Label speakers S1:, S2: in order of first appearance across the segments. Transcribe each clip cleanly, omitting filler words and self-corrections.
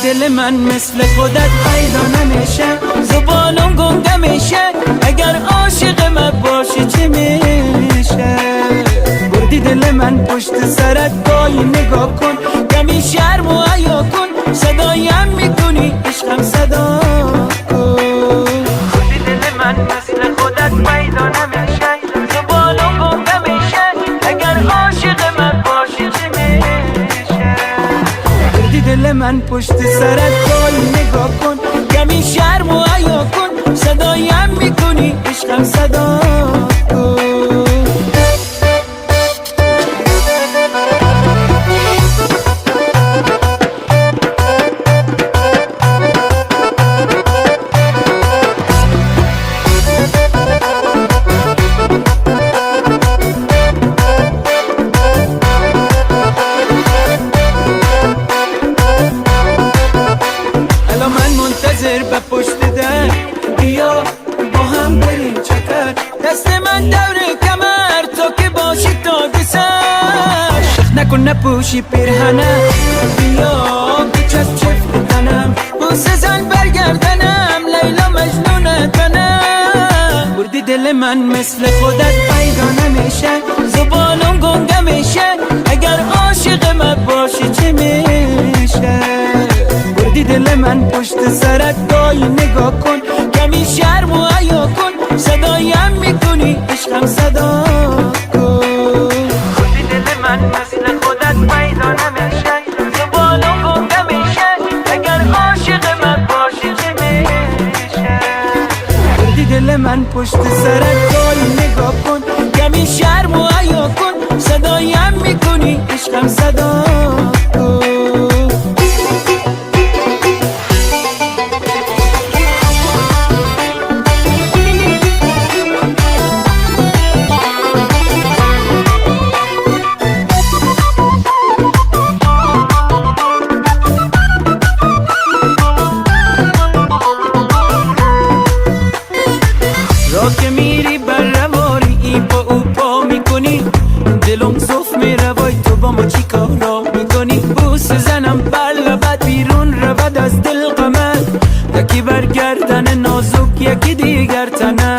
S1: دل من مثل خودت پیدا نمیشه، زبانم گنگه میشه، اگر عاشق من باشی چی میشه؟ بردی دل من پشت سرت، گاهی نگاه کن، کمی شرم و حیا کن، صدایم میکنی عشقم صدا کن. بردی دل من مثل خودت پیدا نمیشه، زبانم گنگه میشه، اگر عاشق من باشی چی میشه؟ بردی دل من پشت سرت، گاهی نگاه کن، کمی شرم و حیا کن، صدایم میکنی عشقم صدا کن. به پشت در بیا با هم بریم چکر، دست من دور کمر تو که باشی تا سر، نکن نپوشی پیرهنم، بیا بچسب چفت تنم، بوسه زن برگردنم، لیلا مجنون تنم. بردی دل من مثل خودت پیدا نمیشه، زبانم گنگه میشه، اگر عاشق من باشی چی میشه؟ بردی دل من پشت سرت، گاهی نگاه کن، کمی شرم و حیا کن، صدایم میکنی عشقم صدا کن. بردی دل من مثل خودت پیدا نمیشه، زبانم گنگه میشه، اگر عاشق من باشی چی میشه؟ بردی دل من پشت سرت، گاهی نگاه کن، کمی شرم و حیا کن، صدایم میکنی عشقم صدا کن. که میری بر رواری ای با او پا میکنی، دلم صف میره وای تو با ما چی کارا میکنی؟ بوس زنم بر لبت بیرون رود از دل قمر، یکی برگردن نازک یکی دیگر تنه،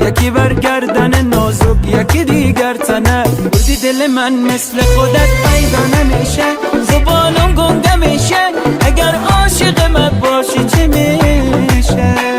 S1: یکی برگردن نازک یکی دیگر تنه. بردی دل من مثل خودت پیدا نمیشه، زبانم گنگه میشه، اگر عاشق من باشی چی میشه؟